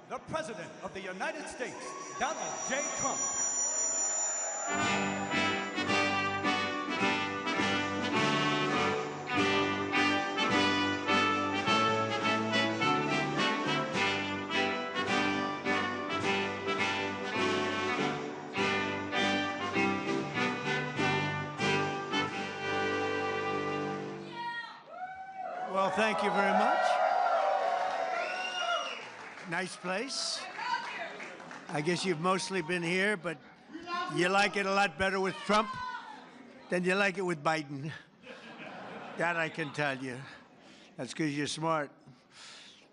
the President of the United States, Donald J. Trump. Well, thank you very much. Nice place. I guess you've mostly been here, but you like it a lot better with Trump than you like it with Biden. That I can tell you. That's because you're smart.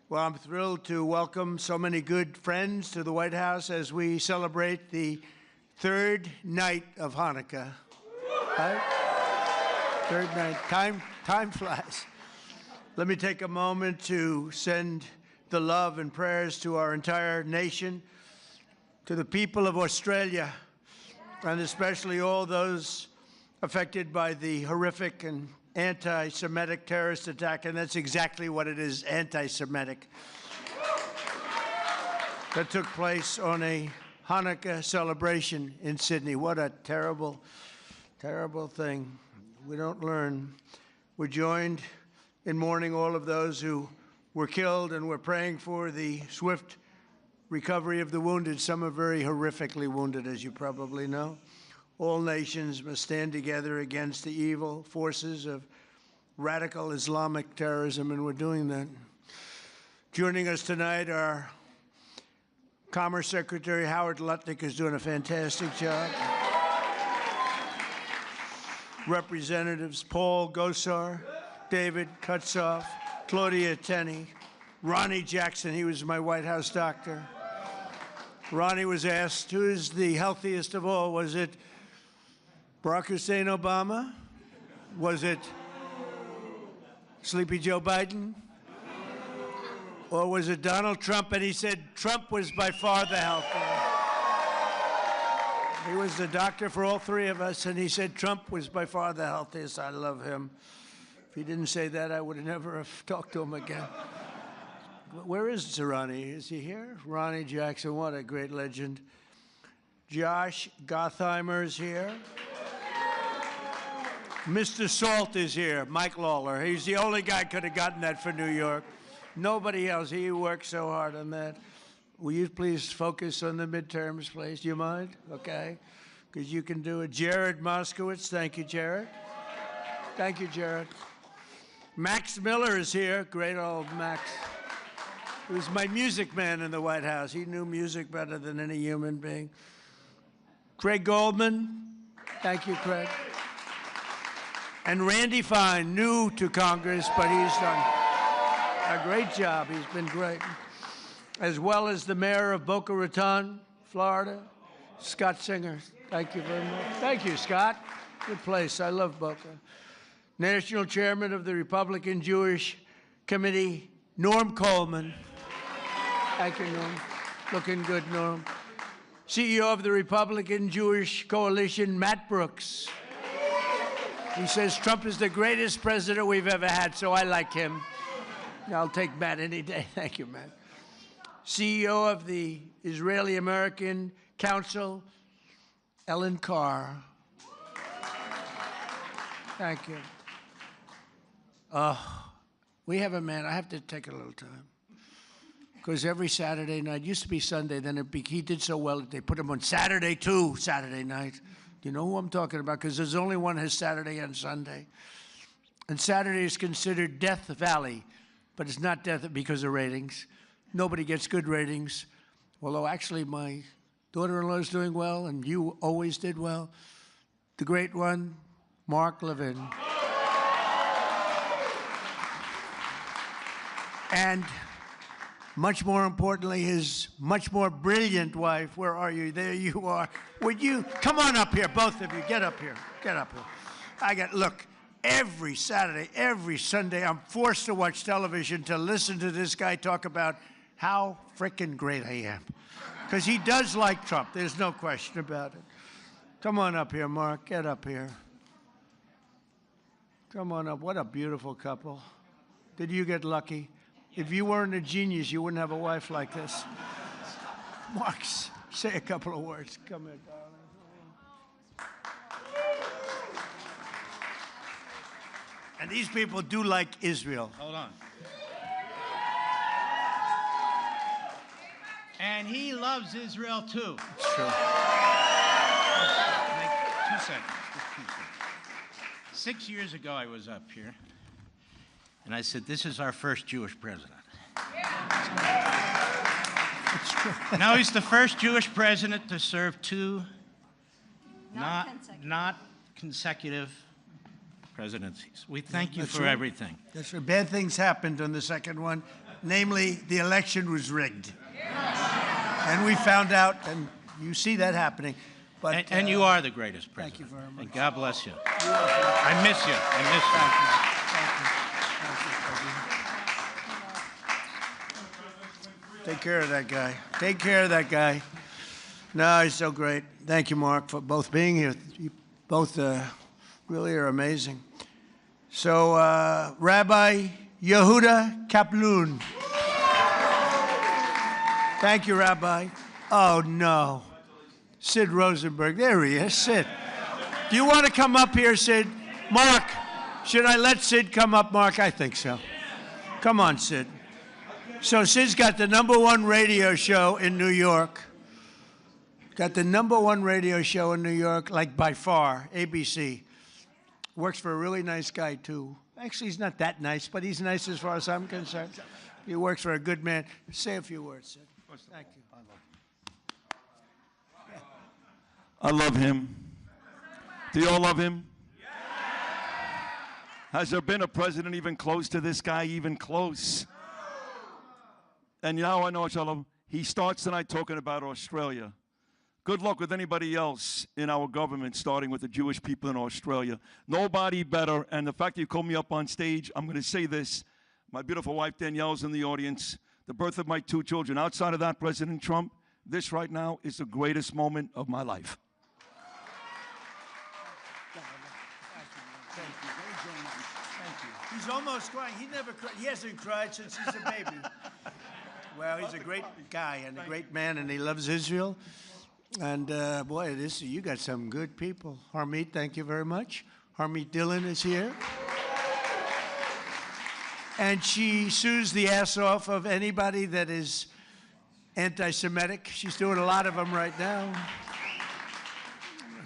Well, I'm thrilled to welcome so many good friends to the White House as we celebrate the third night of Hanukkah. Right? Third night. Time flies. Let me take a moment to send the love and prayers to our entire nation, to the people of Australia, and especially all those affected by the horrific and anti-Semitic terrorist attack, and that's exactly what it is, anti-Semitic, that took place on a Hanukkah celebration in Sydney. What a terrible, terrible thing. We don't learn. We're joined in mourning all of those who were killed, and we're praying for the swift recovery of the wounded. Some are very horrifically wounded, as you probably know. All nations must stand together against the evil forces of radical Islamic terrorism, and we're doing that. Joining us tonight, our Commerce Secretary Howard Lutnick is doing a fantastic job. Representatives Paul Gosar, David Kutzoff, Claudia Tenney, Ronnie Jackson, he was my White House doctor. Ronnie was asked, who is the healthiest of all? Was it Barack Hussein Obama? Was it Sleepy Joe Biden? Or was it Donald Trump? And he said Trump was by far the healthiest. He was the doctor for all three of us, and he said Trump was by far the healthiest. I love him. If he didn't say that, I would have never have talked to him again. Where is Ronnie? Is he here? Ronnie Jackson, what a great legend. Josh Gottheimer is here. Mr. Salt is here, Mike Lawler. He's the only guy who could have gotten that for New York. Nobody else. He worked so hard on that. Will you please focus on the midterms, please? Do you mind? Okay. Because you can do it. Jared Moskowitz. Thank you, Jared. Thank you, Jared. Max Miller is here. Great old Max. He was my music man in the White House. He knew music better than any human being. Craig Goldman. Thank you, Craig. And Randy Fine, new to Congress, but he's done a great job. He's been great. As well as the mayor of Boca Raton, Florida, Scott Singer. Thank you very much. Thank you, Scott. Good place. I love Boca. National Chairman of the Republican Jewish Committee, Norm Coleman. Thank you, Norm. Looking good, Norm. CEO of the Republican Jewish Coalition, Matt Brooks. He says Trump is the greatest president we've ever had, so I like him. I'll take Matt any day. Thank you, Matt. CEO of the Israeli-American Council, Ellen Carr. Thank you. We have a man, I have to take a little time. Because every Saturday night, used to be Sunday, then he did so well that they put him on Saturday too, Saturday night. Do you know who I'm talking about? Because there's only one has Saturday and Sunday. And Saturday is considered Death Valley, but it's not death because of ratings. Nobody gets good ratings. Although actually my daughter-in-law is doing well, and you always did well. The great one, Mark Levin. And much more importantly, his much more brilliant wife. Where are you? There you are. Would you come on up here, both of you? Get up here. Get up here. Look, every Saturday, every Sunday, I'm forced to watch television to listen to this guy talk about how frickin' great I am. Because he does like Trump. There's no question about it. Come on up here, Mark. Get up here. Come on up. What a beautiful couple. Did you get lucky? If you weren't a genius, you wouldn't have a wife like this. Mark, say a couple of words. Come here, darling. And these people do like Israel. Hold on. And he loves Israel too. It's true. 2 seconds. Just 2 seconds. 6 years ago, I was up here, and I said, "This is our first Jewish president." It's true. Now he's the first Jewish president to serve two not consecutive presidencies. We thank you That's for right. everything. That's right. Bad things happened on the second one. Namely, the election was rigged. And we found out, and you see that happening. But, And you are the greatest president. Thank you very much. And God bless you. I miss you. I miss you. Thank you. Take care of that guy. Take care of that guy. No, he's so great. Thank you, Mark, for both being here. You both really are amazing. So, Rabbi Yehuda Kaplan. Thank you, Rabbi. Oh, no. Sid Rosenberg. There he is. Sid. Do you want to come up here, Sid? Mark, should I let Sid come up, Mark? I think so. Come on, Sid. So Sid's got the #1 radio show in New York. Got the #1 radio show in New York, like by far, ABC. Works for a really nice guy, too. Actually, he's not that nice, but he's nice as far as I'm concerned. He works for a good man. Say a few words, Sid. Thank you. I love him. Do you all love him? Has there been a president even close to this guy, even close? And now I know I love him. He starts tonight talking about Australia. Good luck with anybody else in our government, starting with the Jewish people in Australia. Nobody better. And the fact that you called me up on stage, I'm going to say this. My beautiful wife Danielle's in the audience. The birth of my 2 children. Outside of that, President Trump, this right now is the greatest moment of my life. Thank you. He's almost crying. He never cried. He hasn't cried since he's a baby. Well, he's a great guy and a great man, and he loves Israel. And boy, you got some good people. Harmeet, thank you very much. Harmeet Dillon is here. And she sues the ass off of anybody that is anti-Semitic. She's doing a lot of them right now.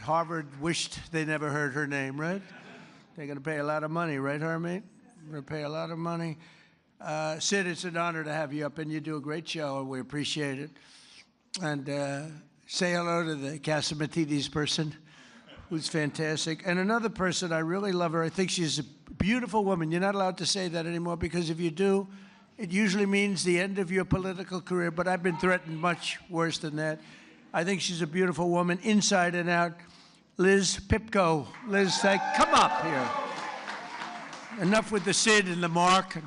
Harvard wished they never heard her name, right? They're going to pay a lot of money, right, Harmeet? We're going to pay a lot of money. Sid, it's an honor to have you up, and you do a great show, and we appreciate it. And say hello to the Casamatides person, who's fantastic. And another person, I really love her. I think she's a beautiful woman. You're not allowed to say that anymore, because if you do, it usually means the end of your political career, but I've been threatened much worse than that. I think she's a beautiful woman, inside and out. Liz Pipko. Liz, come up here. Enough with the Sid and the Mark.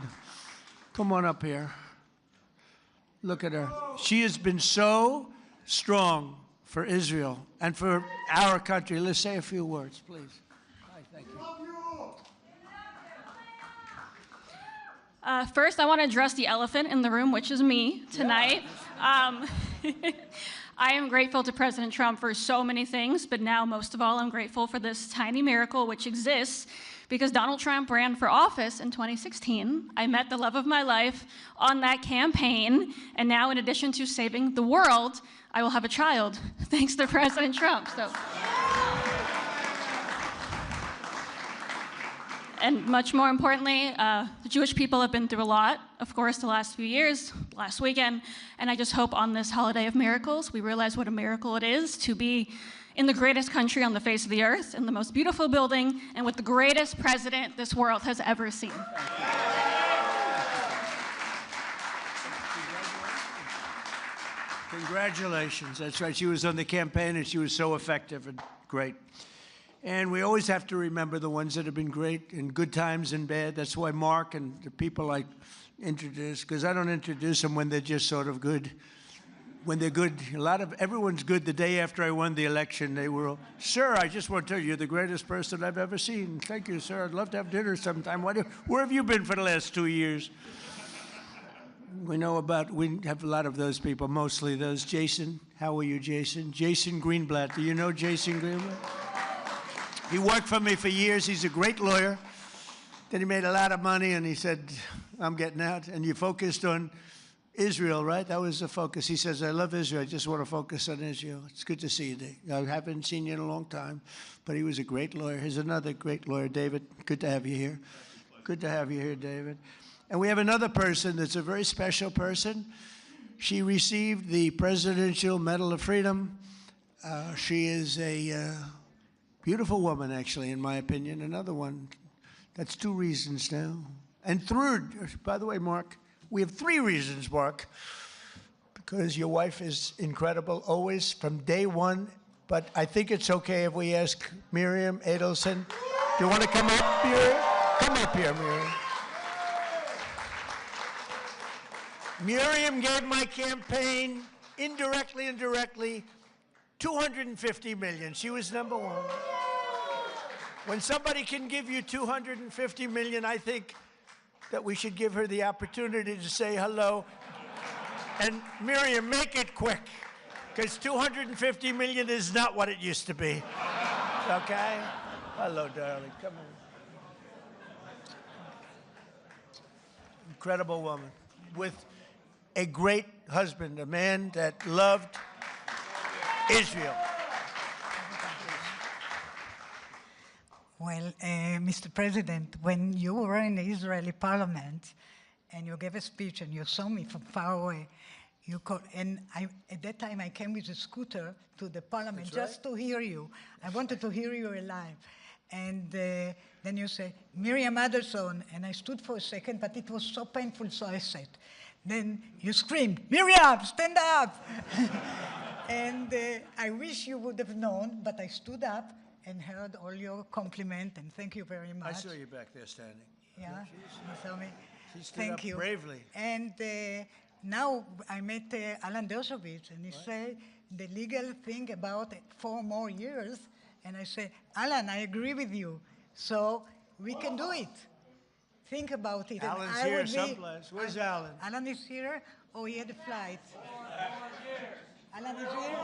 Come on up here. Look at her. She has been so strong for Israel and for our country. Let's say a few words, please. Hi, thank you. First, I want to address the elephant in the room, which is me tonight. I am grateful to President Trump for so many things, but now, most of all, I'm grateful for this tiny miracle which exists because Donald Trump ran for office in 2016. I met the love of my life on that campaign, and now, in addition to saving the world, I will have a child, thanks to President Trump. And much more importantly, the Jewish people have been through a lot, of course, the last few years, last weekend, and I just hope on this holiday of miracles, we realize what a miracle it is to be in the greatest country on the face of the earth, in the most beautiful building, and with the greatest president this world has ever seen. Congratulations. That's right. She was on the campaign, and she was so effective and great. And we always have to remember the ones that have been great in good times and bad. That's why Mark and the people I introduce, because I don't introduce them when they're just sort of good. When they're good, everyone's good. The day after I won the election, they were, "Sir, I just want to tell you, you're the greatest person I've ever seen. Thank you, sir. I'd love to have dinner sometime. Where have you been for the last 2 years?" We have a lot of those people, mostly those. Jason, how are you, Jason? Jason Greenblatt, do you know Jason Greenblatt? He worked for me for years. He's a great lawyer. Then he made a lot of money, and he said, I'm getting out. And you focused on Israel, right? That was the focus. He says, I love Israel. I just want to focus on Israel. It's good to see you, Dave. I haven't seen you in a long time, but he was a great lawyer. Here's another great lawyer, David. Good to have you here. Good to have you here, David. And we have another person that's a very special person. She received the Presidential Medal of Freedom. She is a beautiful woman, actually, in my opinion. Another one. That's 2 reasons now. And third, by the way, Mark, we have 3 reasons, Mark, because your wife is incredible, always, from day one. But I think it's okay if we ask Miriam Adelson. Do you want to come up, Miriam? Come up here, Miriam. Miriam gave my campaign, indirectly and directly, $250 million. She was number 1. When somebody can give you $250 million, I think that we should give her the opportunity to say hello. And Miriam, make it quick, because $250 million is not what it used to be. Okay? Hello, darling. Come on. Incredible woman with a great husband, a man that loved Israel. Well, Mr. President, when you were in the Israeli parliament and you gave a speech and you saw me from far away, at that time I came with a scooter to the parliament just to hear you. I wanted to hear you alive. And then you say, Miriam Adelson, and I stood for a second, but it was so painful, so I sat. Then you screamed, Miriam, stand up! And I wish you would have known, but I stood up and heard all your compliment, and thank you very much. I saw you back there standing. Yeah, you saw me. She stood Thank up you. bravely. And now I met Alan Dershowitz, and he said the legal thing about 4 more years, and I said, Alan, I agree with you, so we can do it. Think about it. Alan's here someplace. Where's Alan? Alan is here, or he had a flight? Alan is here?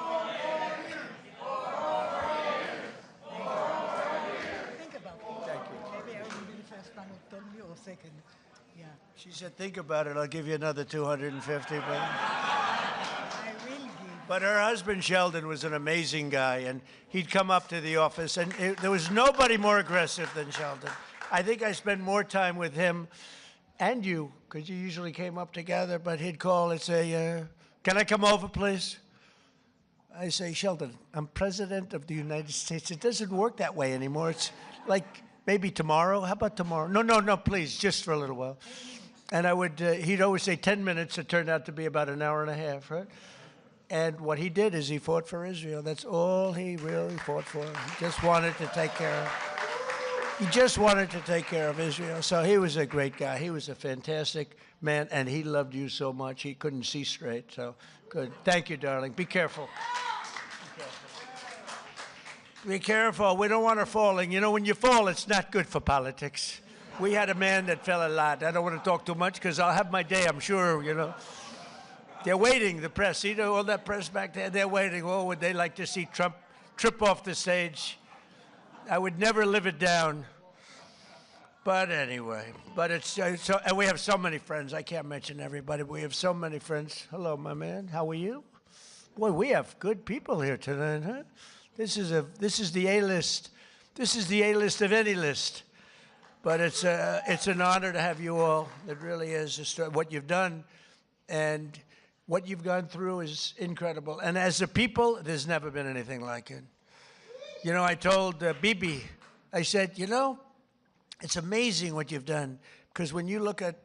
Think about it. Thank you. Maybe I will be the first one who told you, or second. Yeah. She said, think about it. I'll give you another 250. I will give. But her husband, Sheldon, was an amazing guy, and he'd come up to the office, and there was nobody more aggressive than Sheldon. I think I spent more time with him and you, because you usually came up together, but he'd call and say, can I come over, please? I say, Sheldon, I'm President of the United States. It doesn't work that way anymore. It's like maybe tomorrow. How about tomorrow? No, please, just for a little while. And he'd always say 10 minutes. It turned out to be about an hour and a half, right? And what he did is he fought for Israel. That's all he really fought for. He just wanted to take care of He just wanted to take care of Israel. So he was a great guy. He was a fantastic man, and he loved you so much he couldn't see straight. So good. Thank you, darling. Be careful. Be careful. We don't want her falling. You know, when you fall, it's not good for politics. We had a man that fell a lot. I don't want to talk too much because I'll have my day, I'm sure, you know. They're waiting, the press. See all that press back there? They're waiting. Oh, would they like to see Trump trip off the stage? I would never live it down. But anyway, it's and we have so many friends. I can't mention everybody, but we have so many friends. Hello, my man. How are you? Boy, we have good people here tonight, huh? This is the A-list. This is the A-list of any list. But it's an honor to have you all. It really is. What you've done and what you've gone through is incredible. And as a people, there's never been anything like it. You know, I told Bibi, I said, you know, it's amazing what you've done. Because when you look at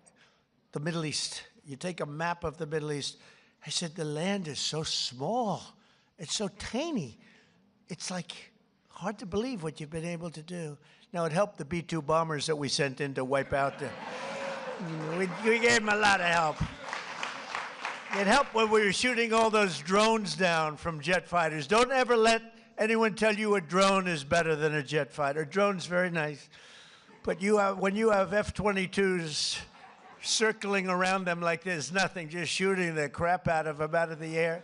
the Middle East, you take a map of the Middle East, I said, the land is so small. It's so tiny. It's like hard to believe what you've been able to do. Now, it helped the B-2 bombers that we sent in to wipe out the... we gave them a lot of help. It helped when we were shooting all those drones down from jet fighters. Don't ever let anyone tell you a drone is better than a jet fighter. A drone's very nice. But when you have F-22s circling around them like there's nothing, just shooting the crap out of them out of the air.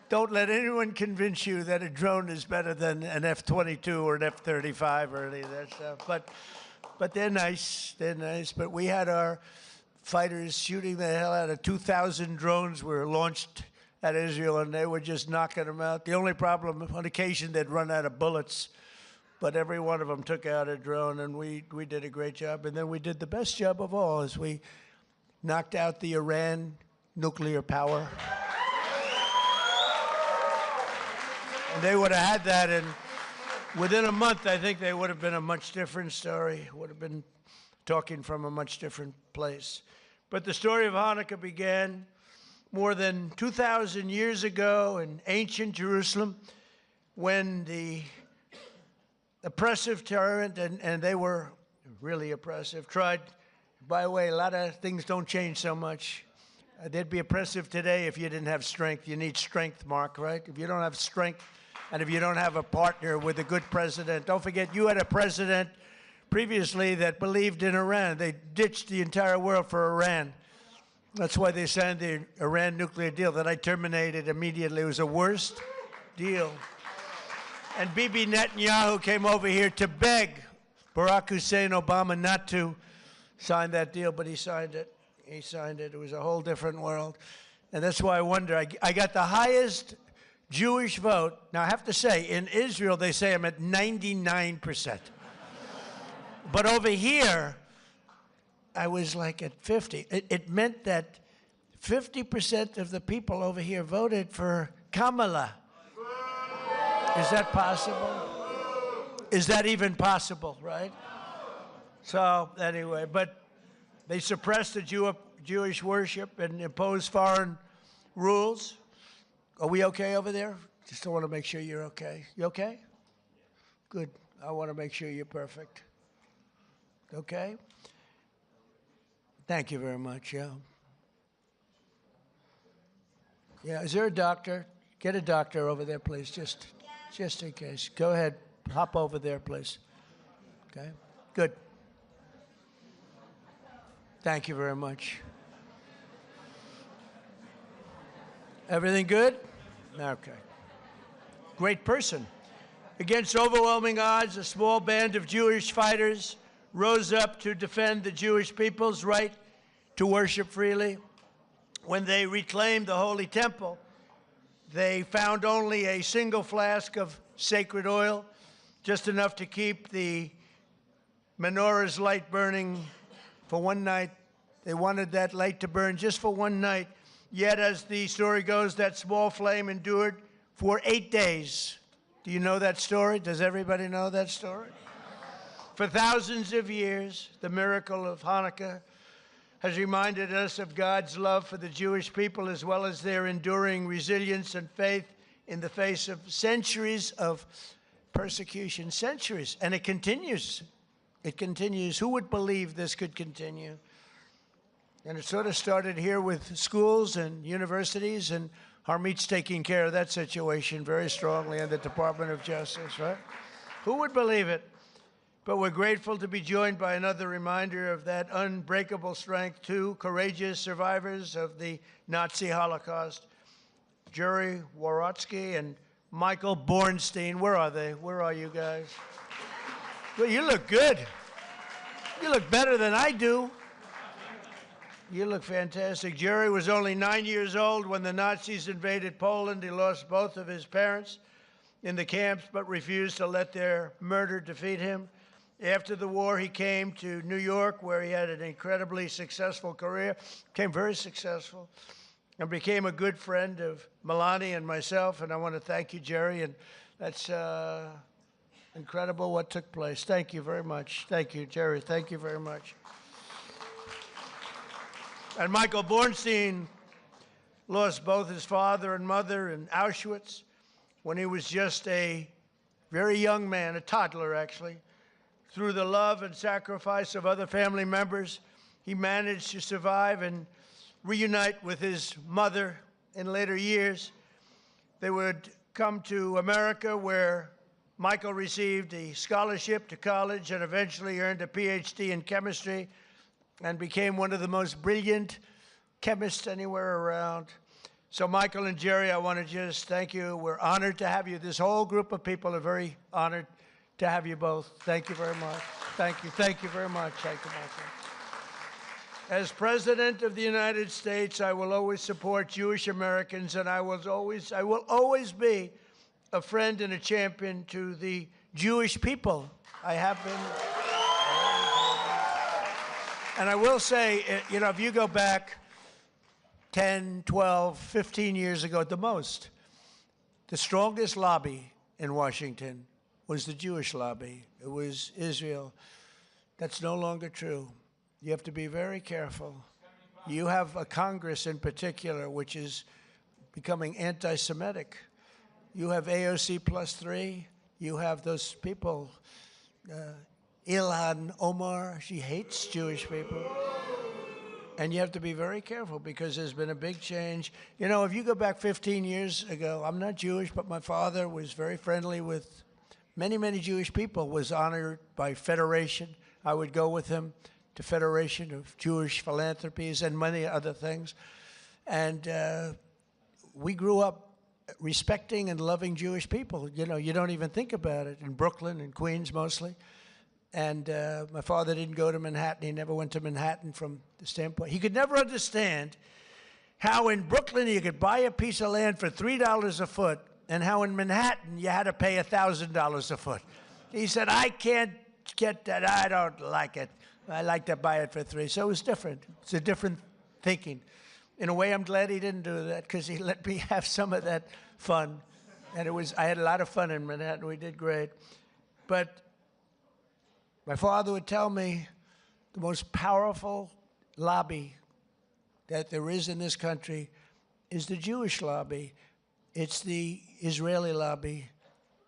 Don't let anyone convince you that a drone is better than an F-22 or an F-35 or any of that stuff. But they're nice. They're nice. But we had our fighters shooting the hell out of 2,000 drones were launched at Israel, and they were just knocking them out. The only problem, on occasion, they'd run out of bullets. But every one of them took out a drone, and we did a great job. And then we did the best job of all, as we knocked out the Iran nuclear power. And they would have had that, and within a month, I think they would have been a much different story, would have been talking from a much different place. But the story of Hanukkah began more than 2,000 years ago in ancient Jerusalem, when the oppressive tyrant, and they were really oppressive, tried. By the way, a lot of things don't change so much. They'd be oppressive today if you didn't have strength. You need strength, Mark, right? If you don't have strength, and if you don't have a partner with a good president, don't forget you had a president previously that believed in Iran. They ditched the entire world for Iran. That's why they signed the Iran nuclear deal that I terminated immediately. It was the worst deal. And Bibi Netanyahu came over here to beg Barack Hussein Obama not to sign that deal, but he signed it. He signed it. It was a whole different world. And that's why I wonder. I got the highest Jewish vote. Now, I have to say, in Israel, they say I'm at 99%. But over here, I was like at 50. It meant that 50% of the people over here voted for Kamala. Is that possible? Is that even possible, right? So, anyway, but they suppressed the Jewish worship and imposed foreign rules. Are we okay over there? Just want to make sure you're okay. You okay? Good. I want to make sure you're perfect. Okay? Thank you very much, yeah. Yeah, is there a doctor? Get a doctor over there, please, just in case. Go ahead. Hop over there, please. Okay? Good. Thank you very much. Everything good? Okay. Great person. Against overwhelming odds, a small band of Jewish fighters rose up to defend the Jewish people's right to worship freely. When they reclaimed the Holy Temple, they found only a single flask of sacred oil, just enough to keep the menorah's light burning for one night. They wanted that light to burn just for one night. Yet, as the story goes, that small flame endured for 8 days. Do you know that story? Does everybody know that story? For thousands of years, the miracle of Hanukkah has reminded us of God's love for the Jewish people, as well as their enduring resilience and faith in the face of centuries of persecution. Centuries. And it continues. It continues. Who would believe this could continue? And it sort of started here with schools and universities, and Harmeet's taking care of that situation very strongly in the Department of Justice, right? Who would believe it? But we're grateful to be joined by another reminder of that unbreakable strength, two courageous survivors of the Nazi Holocaust, Jerry Worotsky and Michael Bornstein. Where are they? Where are you guys? Well, you look good. You look better than I do. You look fantastic. Jerry was only 9 years old when the Nazis invaded Poland. He lost both of his parents in the camps, but refused to let their murder defeat him. After the war, he came to New York, where he had an incredibly successful career, became very successful, and became a good friend of Melania and myself. And I want to thank you, Jerry. And that's incredible what took place. Thank you very much. Thank you, Jerry. Thank you very much. And Michael Bornstein lost both his father and mother in Auschwitz when he was just a very young man, a toddler, actually. Through the love and sacrifice of other family members, he managed to survive and reunite with his mother in later years. They would come to America, where Michael received a scholarship to college and eventually earned a PhD in chemistry and became one of the most brilliant chemists anywhere around. So Michael and Jerry, I want to just thank you. We're honored to have you. This whole group of people are very honored to have you both. Thank you very much. Thank you. Thank you very much. Thank you, Michael. As President of the United States, I will always support Jewish Americans, and I will always be a friend and a champion to the Jewish people. I have been. And I will say, you know, if you go back 10, 12, 15 years ago at the most, the strongest lobby in Washington was the Jewish lobby. It was Israel. That's no longer true. You have to be very careful. You have a Congress in particular which is becoming anti-Semitic. You have AOC +3. You have those people, Ilhan Omar, she hates Jewish people. And you have to be very careful because there's been a big change. You know, if you go back 15 years ago, I'm not Jewish, but my father was very friendly with many, many Jewish people, was honored by Federation. I would go with him to Federation of Jewish Philanthropies and many other things. And we grew up respecting and loving Jewish people. You know, you don't even think about it. In Brooklyn and Queens mostly. And my father didn't go to Manhattan. He never went to Manhattan from the standpoint. He could never understand how in Brooklyn you could buy a piece of land for $3 a foot and how in Manhattan you had to pay $1,000 a foot. He said, I can't get that. I don't like it. I like to buy it for $3. So it was different. It's a different thinking. In a way, I'm glad he didn't do that because he let me have some of that fun. And I had a lot of fun in Manhattan. We did great. But my father would tell me the most powerful lobby that there is in this country is the Jewish lobby. It's the Israeli lobby.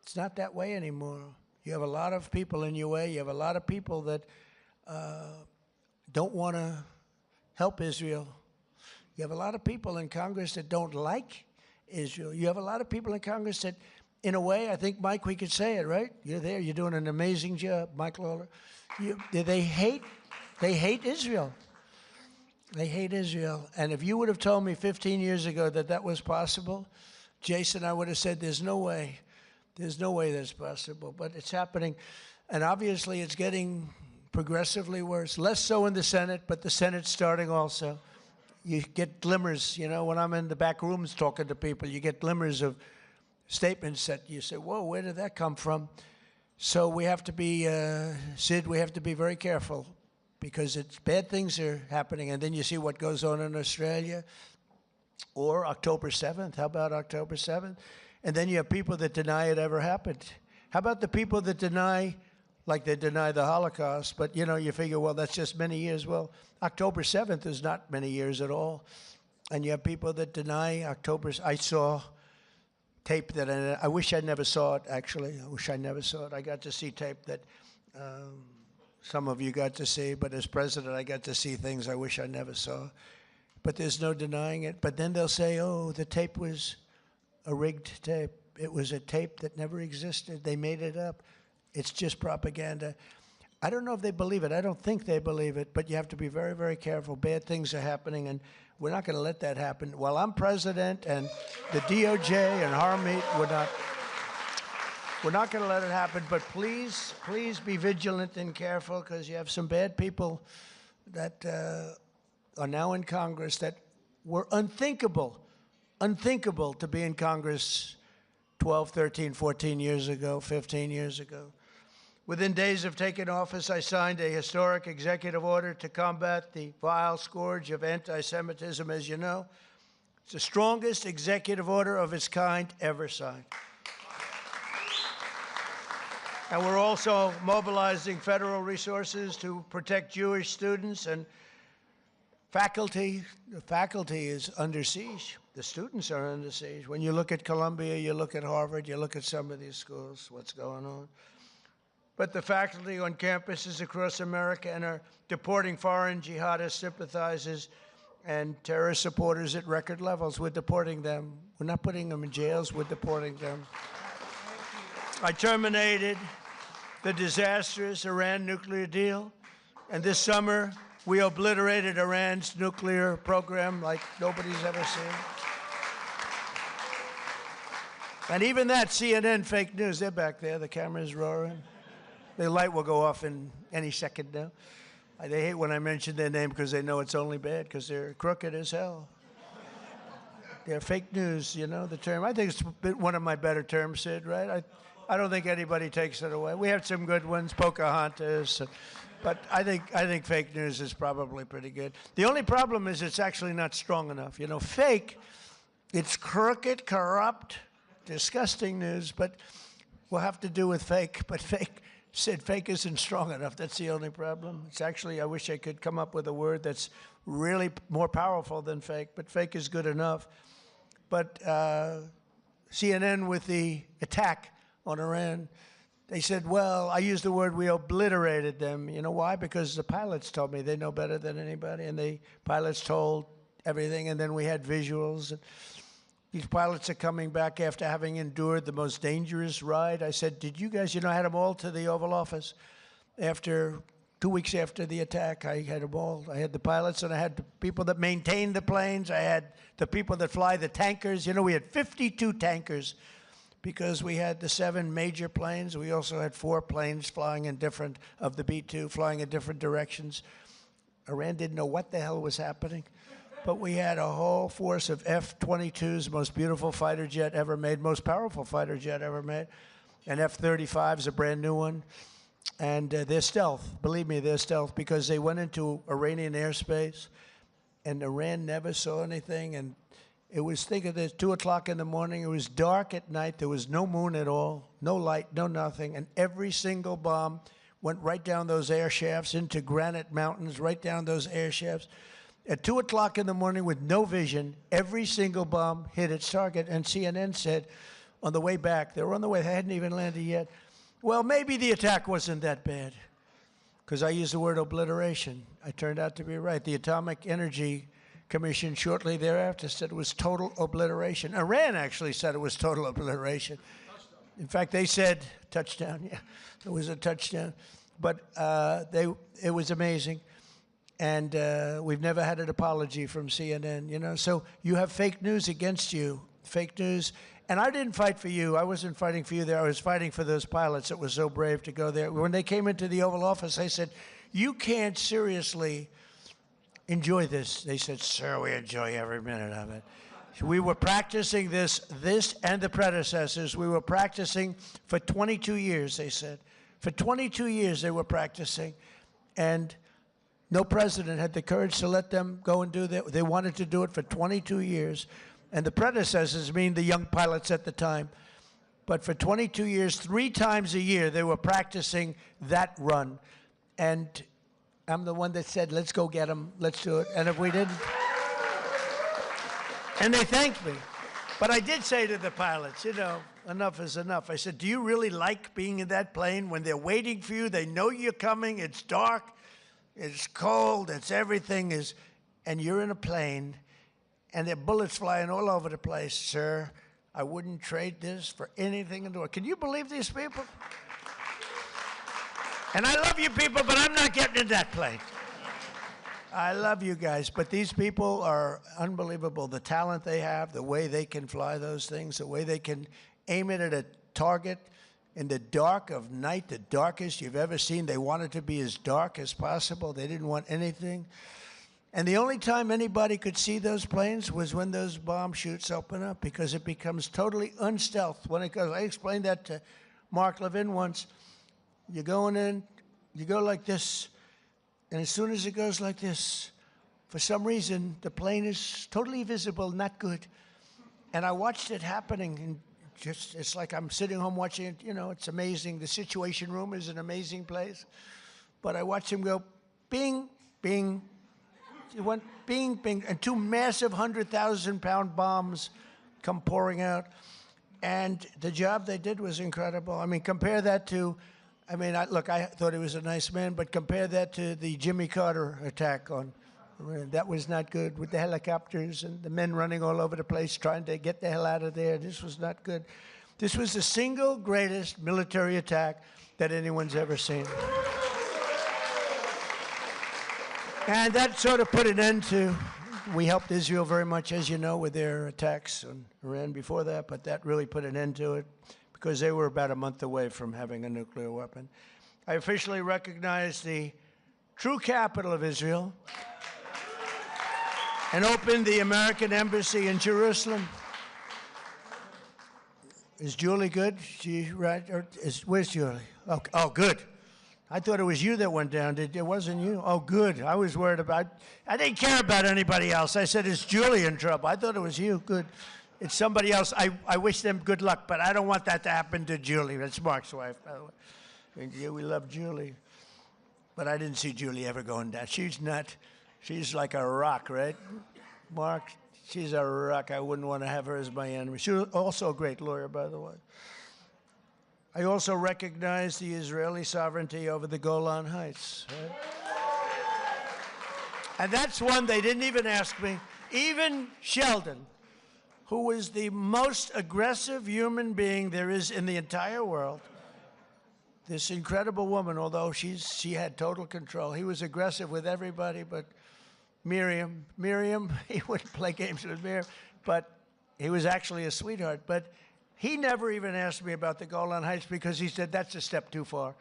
It's not that way anymore. You have a lot of people in your way. You have a lot of people that don't want to help Israel. You have a lot of people in Congress that don't like Israel. You have a lot of people in Congress that, in a way, I think, Mike, we could say it, right? You're there. You're doing an amazing job, Mike Lawler. They hate Israel. They hate Israel. And if you would have told me 15 years ago that that was possible, Jason, I would have said, there's no way. There's no way that's possible. But it's happening. And obviously, it's getting progressively worse. Less so in the Senate, but the Senate's starting also. You get glimmers, you know, when I'm in the back rooms talking to people, you get glimmers of statements that you say, whoa, where did that come from? So we have to be, Sid, we have to be very careful because bad things are happening. And then you see what goes on in Australia or October 7th. How about October 7th? And then you have people that deny it ever happened. How about the people that deny, like they deny the Holocaust, but, you know, you figure, well, that's just many years. Well, October 7th is not many years at all. And you have people that deny October. I saw tape that I wish I never saw it, actually. I wish I never saw it. I got to see tape that some of you got to see, but as president, I got to see things I wish I never saw. But there's no denying it. But then they'll say, oh, the tape was a rigged tape. It was a tape that never existed. They made it up. It's just propaganda. I don't know if they believe it. I don't think they believe it, but you have to be very, very careful. Bad things are happening, and we're not going to let that happen. While I'm president and the DOJ and Harmeet, we're not going to let it happen, but please be vigilant and careful because you have some bad people that are now in Congress that were unthinkable to be in Congress 12, 13, 14 years ago, 15 years ago. Within days of taking office, I signed a historic executive order to combat the vile scourge of anti-Semitism, as you know. It's the strongest executive order of its kind ever signed. And we're also mobilizing federal resources to protect Jewish students and faculty. The faculty is under siege. The students are under siege. When you look at Columbia, you look at Harvard, you look at some of these schools, what's going on. But the faculty on campuses across America and are deporting foreign jihadist sympathizers and terrorist supporters at record levels. We're deporting them. We're not putting them in jails. We're deporting them. I terminated the disastrous Iran nuclear deal. And this summer, We obliterated Iran's nuclear program like nobody's ever seen. And even that, CNN fake news, they're back there. The camera's roaring. The light will go off in any second now. They hate when I mention their name because they know it's only bad because they're crooked as hell. They're fake news, you know, the term. I think it's one of my better terms, Sid, right? I don't think anybody takes it away. We have some good ones, Pocahontas, but I think fake news is probably pretty good. The only problem is it's actually not strong enough. You know, fake, it's crooked, corrupt, disgusting news, but we'll have to do with fake. But fake isn't strong enough. That's the only problem. It's actually, I wish I could come up with a word that's really more powerful than fake, but fake is good enough. But CNN with the attack on Iran, they said, well, I used the word we obliterated them. You know why? Because the pilots told me they know better than anybody, and the pilots told everything, and then we had visuals. And these pilots are coming back after having endured the most dangerous ride. I said, did you guys, I had them all to the Oval Office. After 2 weeks after the attack, I had them all. I had the pilots, and I had the people that maintain the planes. I had the people that fly the tankers. We had 52 tankers because we had the 7 major planes. We also had 4 planes flying in different, of the B-2, flying in different directions. Iran didn't know what the hell was happening. But we had a whole force of F-22s, most beautiful fighter jet ever made, most powerful fighter jet ever made. And F-35 is a brand new one. And they're stealth. Believe me, they're stealth because they went into Iranian airspace, and Iran never saw anything. And it was, think of this, 2 o'clock in the morning. It was dark at night. There was no moon at all, no light, no nothing. And every single bomb went right down those air shafts into granite mountains, right down those air shafts. At 2 o'clock in the morning with no vision, every single bomb hit its target. And CNN said on the way back, they were on the way, they hadn't even landed yet, well, maybe the attack wasn't that bad. Because I used the word obliteration. I turned out to be right. The Atomic Energy Commission shortly thereafter said it was total obliteration. Iran actually said it was total obliteration. In fact, they said touchdown. Yeah, it was a touchdown. But it was amazing. And we've never had an apology from CNN, So you have fake news against you, fake news. And I didn't fight for you. I wasn't fighting for you there. I was fighting for those pilots that were so brave to go there. When they came into the Oval Office, I said, you can't seriously enjoy this. They said, sir, we enjoy every minute of it. We were practicing this and the predecessors. We were practicing for 22 years, they said. For 22 years they were practicing. And no president had the courage to let them go and do that. They wanted to do it for 22 years. And the predecessors mean the young pilots at the time. But for 22 years, 3 times a year, they were practicing that run. And I'm the one that said, let's go get them, let's do it. And if we didn't, and they thanked me. But I did say to the pilots, enough is enough. I said, do you really like being in that plane when they're waiting for you? They know you're coming, it's dark, it's cold, it's everything is, and you're in a plane, and there are bullets flying all over the place, sir. I wouldn't trade this for anything in the world. Can you believe these people? And I love you people, but I'm not getting in that plane. I love you guys, but these people are unbelievable. The talent they have, the way they can fly those things, the way they can aim it at a target in the dark of night, the darkest you've ever seen. They wanted to be as dark as possible. They didn't want anything. And the only time anybody could see those planes was when those bomb chutes open up, because it becomes totally unstealth when it goes. I explained that to Mark Levin once. You're going in, you go like this, and as soon as it goes like this, for some reason, the plane is totally visible, not good. And I watched it happening, and it's like I'm sitting home watching it. It's amazing. The Situation Room is an amazing place. But I watched him go, bing, bing. It went bing, bing, and 2 massive 100,000-pound bombs come pouring out. And the job they did was incredible. I mean, compare that to, I thought he was a nice man, but compare that to the Jimmy Carter attack on Iran. That was not good, with the helicopters and the men running all over the place trying to get the hell out of there. This was not good. This was the single greatest military attack that anyone's ever seen. And that sort of put an end to, we helped Israel very much, as you know, with their attacks on Iran before that, but that really put an end to it because they were about a month away from having a nuclear weapon. I officially recognize the true capital of Israel and opened the American embassy in Jerusalem. Is Julie good? She right? Where's Julie? Oh, good. I thought it was you that went down. It wasn't you? Oh, good. I was worried about. I didn't care about anybody else. I said, is Julie in trouble? I thought it was you. Good. It's somebody else. I wish them good luck, but I don't want that to happen to Julie. That's Mark's wife, by the way. And yeah, we love Julie. But I didn't see Julie ever going down. She's not. She's like a rock, right? Mark, she's a rock. I wouldn't want to have her as my enemy. She was also a great lawyer, by the way. I also recognize the Israeli sovereignty over the Golan Heights. Right? And that's one they didn't even ask me. Even Sheldon, who was the most aggressive human being there is in the entire world, this incredible woman, although she had total control. He was aggressive with everybody, but Miriam, he wouldn't play games with Miriam, but he was actually a sweetheart. But he never even asked me about the Golan Heights because he said, that's a step too far.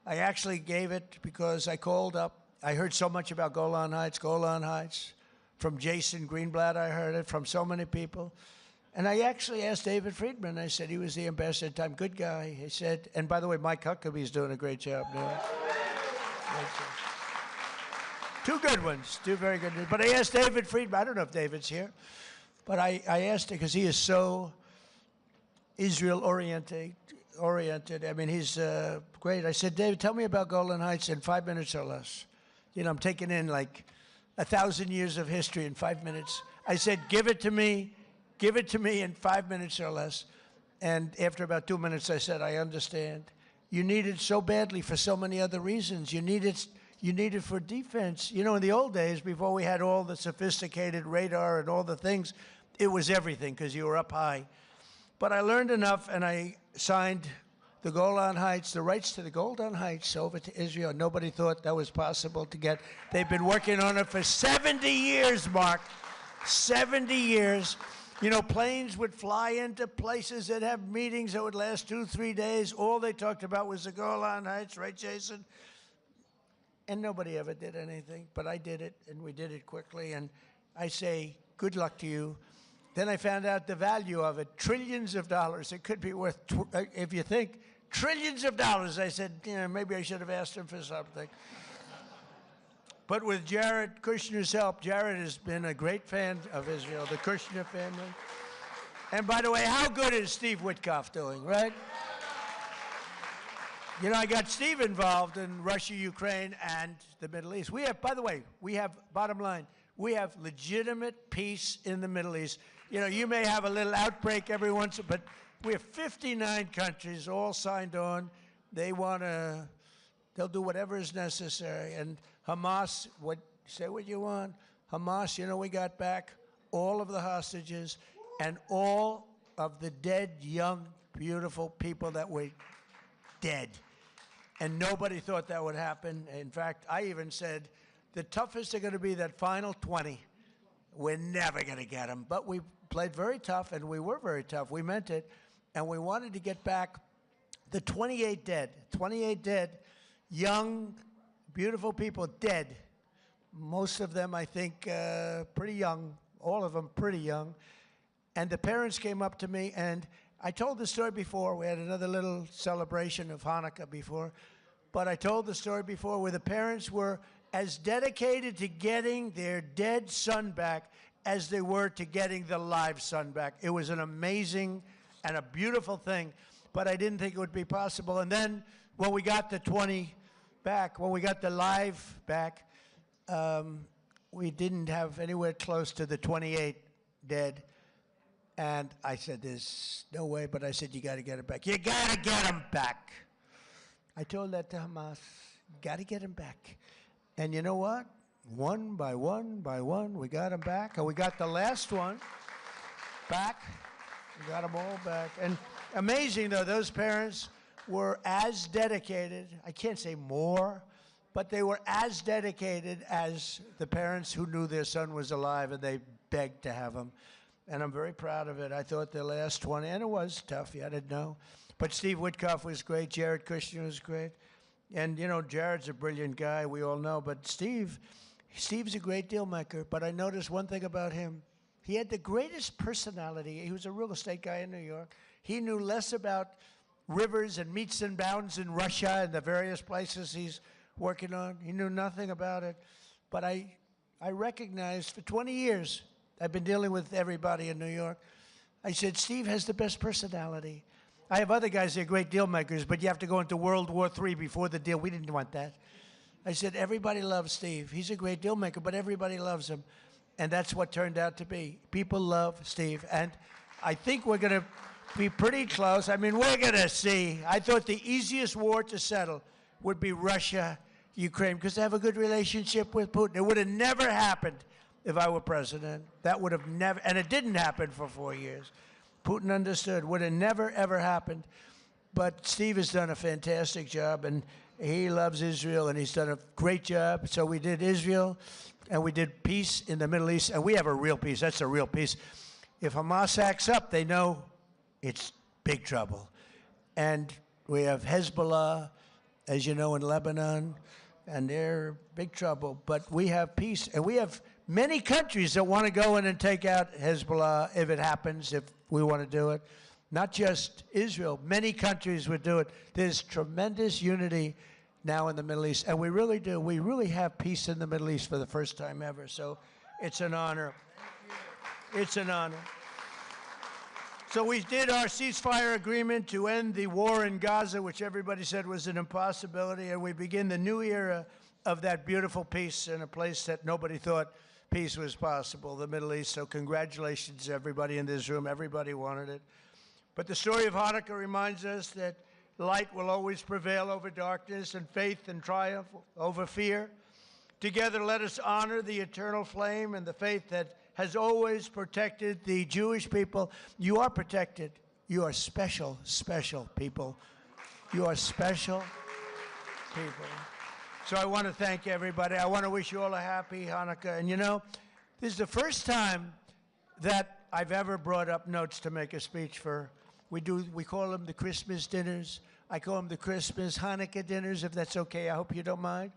I actually gave it because I called up. I heard so much about Golan Heights. From Jason Greenblatt, I heard it, from so many people. And I actually asked David Friedman. I said, he was the ambassador at the time, good guy. He said, and by the way, Mike Huckabee's doing a great job now. Two good ones, two very good ones. But I asked David Friedman, I don't know if David's here, but I asked him because he is so Israel-oriented. I mean, he's great. I said, David, tell me about Golan Heights in 5 minutes or less. You know, I'm taking in like 1,000 years of history in 5 minutes. I said, give it to me in 5 minutes or less. And after about 2 minutes, I said, I understand. You need it so badly for so many other reasons. You need it for defense. You know, in the old days, before we had all the sophisticated radar and all the things, it was everything because you were up high. But I learned enough, and I signed the Golan Heights, the rights to the Golan Heights over to Israel. Nobody thought that was possible to get. They've been working on it for 70 years, Mark. 70 years. You know, planes would fly into places that have meetings that would last 2-3 days. All they talked about was the Golan Heights, right, Jason? And nobody ever did anything, but I did it, and we did it quickly. And I say, good luck to you. Then I found out the value of it, trillions of dollars. It could be worth, if you think, trillions of dollars. I said, you know, maybe I should have asked him for something. But with Jared Kushner's help, Jared has been a great fan of Israel, the Kushner family. And by the way, how good is Steve Witkoff doing, right? You know, I got Steve involved in Russia, Ukraine, and the Middle East. We have, by the way, bottom line, we have legitimate peace in the Middle East. You know, you may have a little outbreak every once, but we have 59 countries all signed on. They'll do whatever is necessary. And Hamas, say what you want. Hamas, you know, we got back all of the hostages and all of the dead, young, beautiful people that were dead. And nobody thought that would happen. In fact, I even said, the toughest are going to be that final 20. We're never going to get them. But we played very tough, and we were very tough. We meant it. And we wanted to get back the 28 dead. 28 dead, young, beautiful people dead. Most of them, I think, pretty young. All of them pretty young. And the parents came up to me, and I told the story before. We had another little celebration of Hanukkah before. But I told the story before where the parents were as dedicated to getting their dead son back as they were to getting the live son back. It was an amazing and a beautiful thing, but I didn't think it would be possible. And then when we got the 20 back, when we got the live back, we didn't have anywhere close to the 28 dead. And I said, there's no way, but I said, you got to get it back. You got to get them back. I told that to Hamas, got to get them back. And you know what? One by one, we got them back. And we got the last one back. We got them all back. And amazing, though, those parents were as dedicated, I can't say more, but they were as dedicated as the parents who knew their son was alive, and they begged to have him. And I'm very proud of it. I thought the last 20, and it was tough, I didn't know. But Steve Witkoff was great. Jared Kushner was great. And, you know, Jared's a brilliant guy, we all know. But Steve's a great deal maker. But I noticed one thing about him. He had the greatest personality. He was a real estate guy in New York. He knew less about rivers and meets and bounds in Russia and the various places he's working on. He knew nothing about it. But I recognized for 20 years, I've been dealing with everybody in New York. I said, Steve has the best personality. I have other guys that are great deal makers, but you have to go into World War III before the deal. We didn't want that. I said, everybody loves Steve. He's a great deal maker, but everybody loves him. And that's what turned out to be. People love Steve. And I think we're going to be pretty close. I mean, we're going to see. I thought the easiest war to settle would be Russia, Ukraine, because they have a good relationship with Putin. It would have never happened if I were president. That would have never, and it didn't happen for 4 years. Putin understood, would have never, ever happened. But Steve has done a fantastic job, and he loves Israel, and he's done a great job. So we did Israel, and we did peace in the Middle East, and we have a real peace. That's a real peace. If Hamas acts up, they know it's big trouble. And we have Hezbollah, as you know, in Lebanon, and they're big trouble. But we have peace, and we have many countries that want to go in and take out Hezbollah if it happens, if we want to do it. Not just Israel. Many countries would do it. There's tremendous unity now in the Middle East, and we really do. We really have peace in the Middle East for the first time ever, so it's an honor. It's an honor. So we did our ceasefire agreement to end the war in Gaza, which everybody said was an impossibility, and we begin the new era of that beautiful peace in a place that nobody thought peace was possible, the Middle East. So congratulations to everybody in this room. Everybody wanted it. But the story of Hanukkah reminds us that light will always prevail over darkness, and faith and triumph over fear. Together, let us honor the eternal flame and the faith that has always protected the Jewish people. You are protected. You are special, special people. You are special people. So I want to thank everybody. I want to wish you all a happy Hanukkah. And you know, this is the first time that I've ever brought up notes to make a speech for. We call them the Christmas dinners. I call them the Christmas Hanukkah dinners, if that's okay. I hope you don't mind.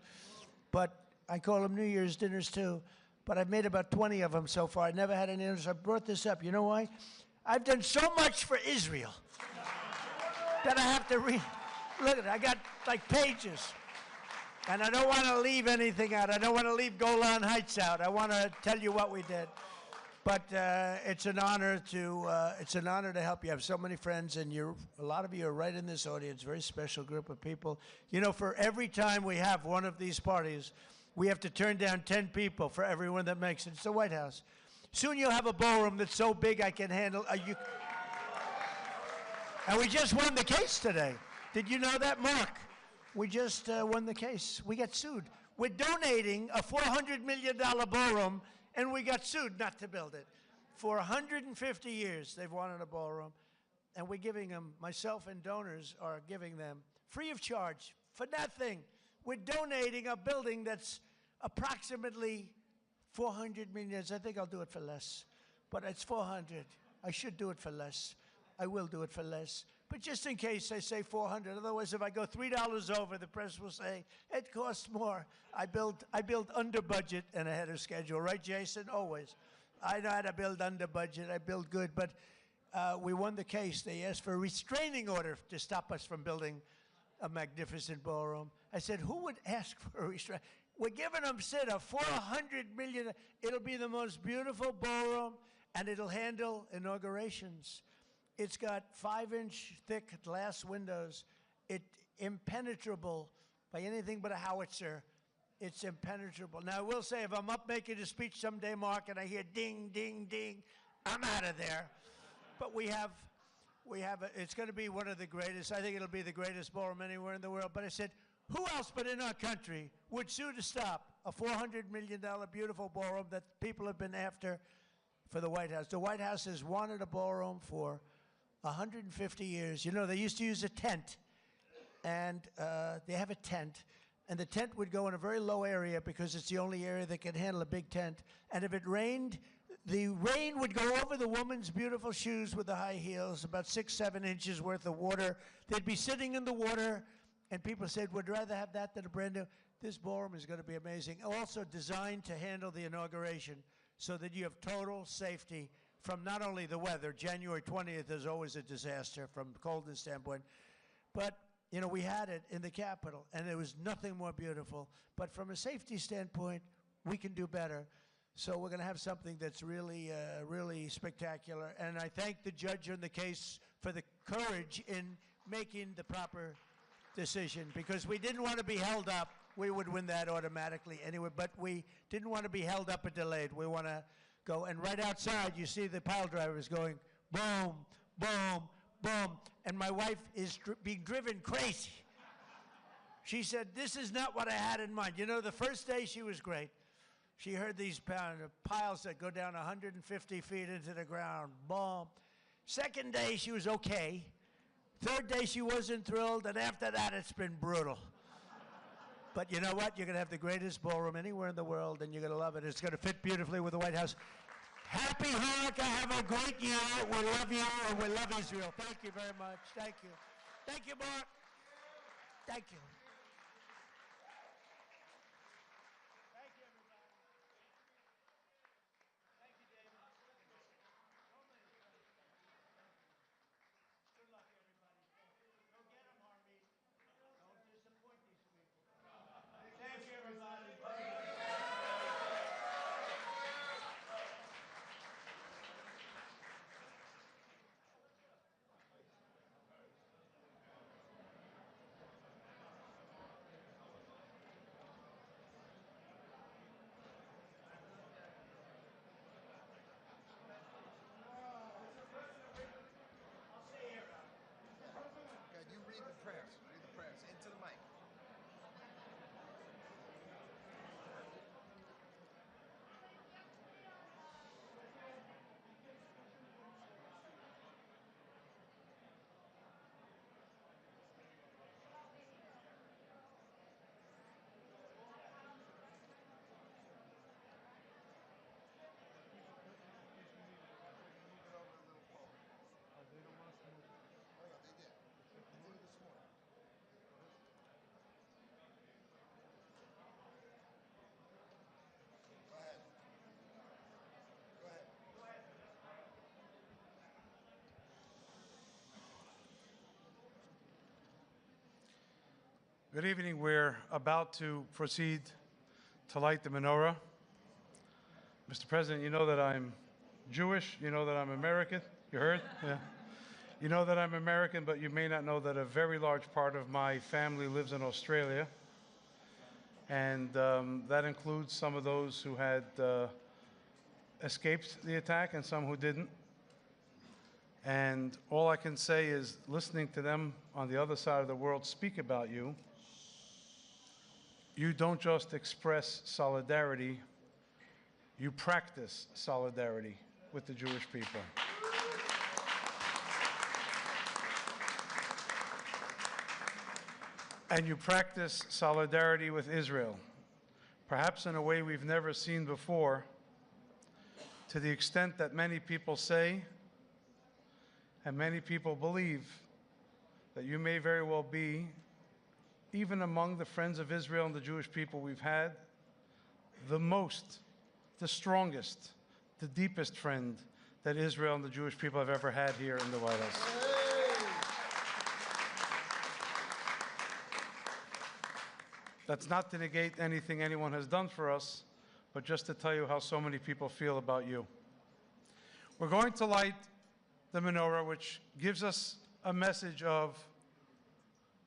But I call them New Year's dinners too. But I've made about 20 of them so far. I never had any others. I brought this up. You know why? I've done so much for Israel that I have to read. Look at it. I got like pages. And I don't want to leave anything out. I don't want to leave Golan Heights out. I want to tell you what we did. But it's an honor to help you. I have so many friends, and a lot of you are right in this audience. Very special group of people. You know, for every time we have one of these parties, we have to turn down 10 people for everyone that makes it. It's the White House. Soon you'll have a ballroom that's so big I can handle. And we just won the case today. Did you know that, Mark? We just won the case. We got sued. We're donating a $400 million ballroom, and we got sued not to build it. For 150 years, they've wanted a ballroom, and we're giving them, myself and donors are giving them, free of charge, for nothing. We're donating a building that's approximately 400 million. I think I'll do it for less, but it's 400. I should do it for less. I will do it for less. But just in case I say 400, otherwise if I go $3 over, the press will say, it costs more. I build under budget and ahead of schedule. Right, Jason? Always. I know how to build under budget. I build good. But we won the case. They asked for a restraining order to stop us from building a magnificent ballroom. I said, who would ask for a restraining? We're giving them, Sid, a $400 million. It'll be the most beautiful ballroom, and it'll handle inaugurations. It's got 5-inch thick glass windows. It's impenetrable by anything but a howitzer. It's impenetrable. Now, I will say, if I'm up making a speech someday, Mark, and I hear ding, ding, ding, I'm out of there. But it's going to be one of the greatest. I think it'll be the greatest ballroom anywhere in the world. But I said, who else but in our country would sue to stop a $400 million beautiful ballroom that people have been after for the White House? The White House has wanted a ballroom for 150 years. You know, they used to use a tent, and they have a tent, and the tent would go in a very low area because it's the only area that can handle a big tent. And if it rained, the rain would go over the woman's beautiful shoes with the high heels, about 6, 7 inches worth of water. They'd be sitting in the water, and people said, would rather have that than a brand new. This ballroom is going to be amazing. Also designed to handle the inauguration so that you have total safety from not only the weather. January 20th is always a disaster from a coldness standpoint. But, you know, we had it in the Capitol, and there was nothing more beautiful. But from a safety standpoint, we can do better. So we're going to have something that's really, really spectacular. And I thank the judge on the case for the courage in making the proper decision, because we didn't want to be held up. We would win that automatically anyway, but we didn't want to be held up or delayed. We want to go. And right outside, you see the pile drivers going boom, boom, boom. And my wife is being driven crazy. She said, this is not what I had in mind. You know, the first day she was great. She heard these piles that go down 150 feet into the ground. Boom. Second day, she was okay. Third day, she wasn't thrilled. And after that, it's been brutal. But you know what? You're going to have the greatest ballroom anywhere in the world, and you're going to love it. It's going to fit beautifully with the White House. Happy Hanukkah. Have a great year. We love you, and we love Israel. Thank you very much. Thank you. Thank you, Mark. Thank you. You read the prayers. Read the prayers into the mic. Good evening. We're about to proceed to light the menorah. Mr. President, you know that I'm Jewish. You know that I'm American. You heard? Yeah. You know that I'm American, but you may not know that a very large part of my family lives in Australia. And that includes some of those who had escaped the attack and some who didn't. And all I can say is, listening to them on the other side of the world speak about you, you don't just express solidarity, you practice solidarity with the Jewish people. And you practice solidarity with Israel, perhaps in a way we've never seen before, to the extent that many people say and many people believe that you may very well be, even among the friends of Israel and the Jewish people we've had, the strongest, the deepest friend that Israel and the Jewish people have ever had here in the White House. That's not to negate anything anyone has done for us, but just to tell you how so many people feel about you. We're going to light the menorah, which gives us a message of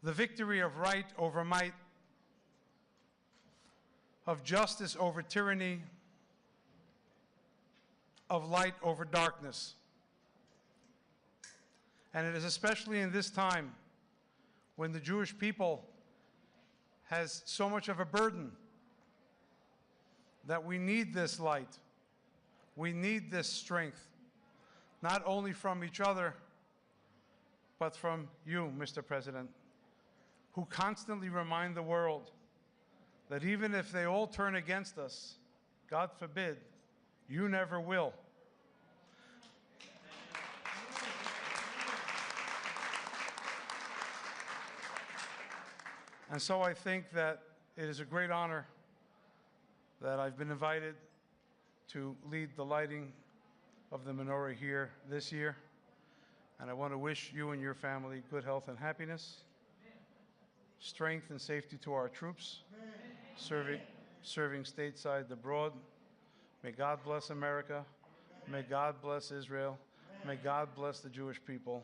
the victory of right over might, of justice over tyranny, of light over darkness. And it is especially in this time when the Jewish people has so much of a burden that we need this light. We need this strength, not only from each other, but from you, Mr. President, who constantly remind the world that even if they all turn against us, God forbid, you never will. And so I think that it is a great honor that I've been invited to lead the lighting of the menorah here this year. And I want to wish you and your family good health and happiness, strength and safety to our troops, serving stateside abroad. May God bless America. May God bless Israel. May God bless the Jewish people.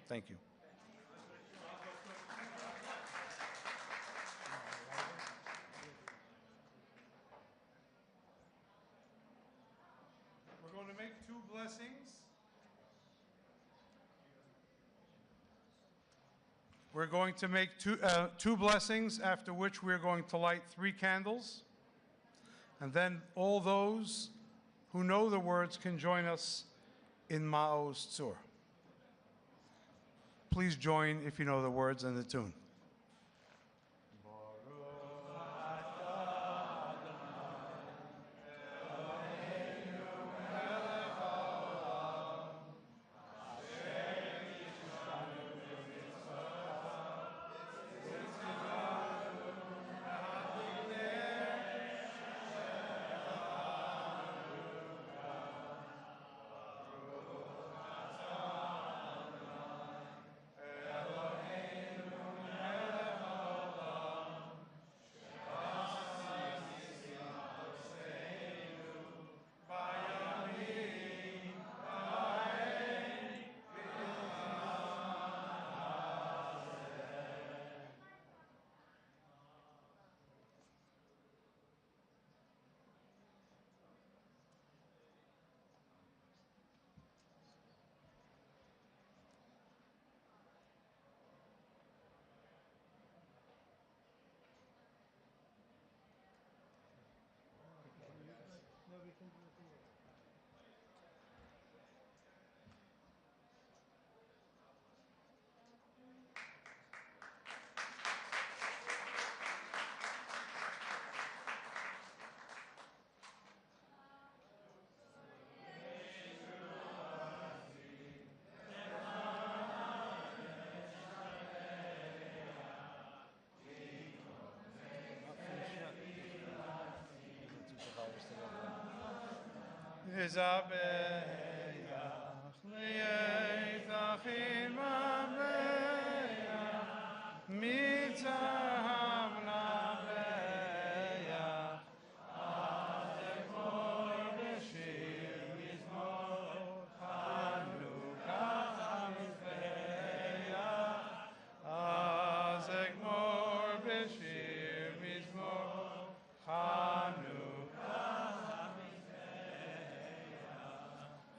Thank you. We're going to make two blessings. We're going to make two blessings, after which we're going to light 3 candles. And then all those who know the words can join us in Ma'oz Tzur. Please join if you know the words and the tune.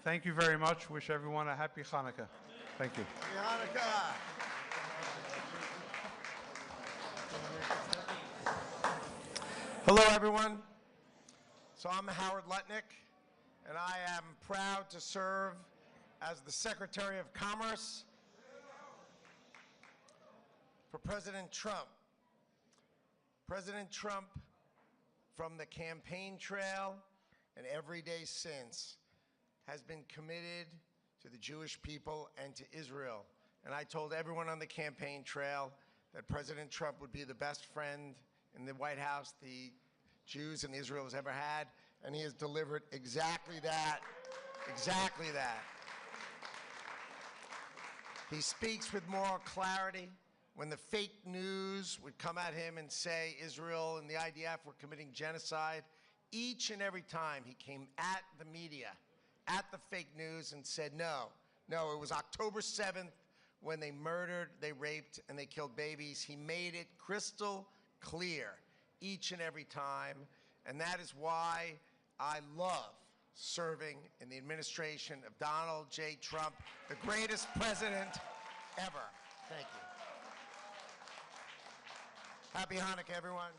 Thank you very much. Wish everyone a happy Hanukkah. Thank you. Happy Hanukkah. Hello, everyone. So I'm Howard Lutnick, and I am proud to serve as the Secretary of Commerce for President Trump. President Trump, from the campaign trail and every day since, has been committed to the Jewish people and to Israel. And I told everyone on the campaign trail that President Trump would be the best friend in the White House the Jews and Israel has ever had, and he has delivered exactly that, exactly that. He speaks with moral clarity. When the fake news would come at him and say Israel and the IDF were committing genocide, each and every time he came at the media, at the fake news, and said, no, it was October 7th when they murdered, they raped, and they killed babies. He made it crystal clear each and every time, and that is why I love serving in the administration of Donald J. Trump, the greatest president ever. Thank you. Happy Hanukkah, everyone.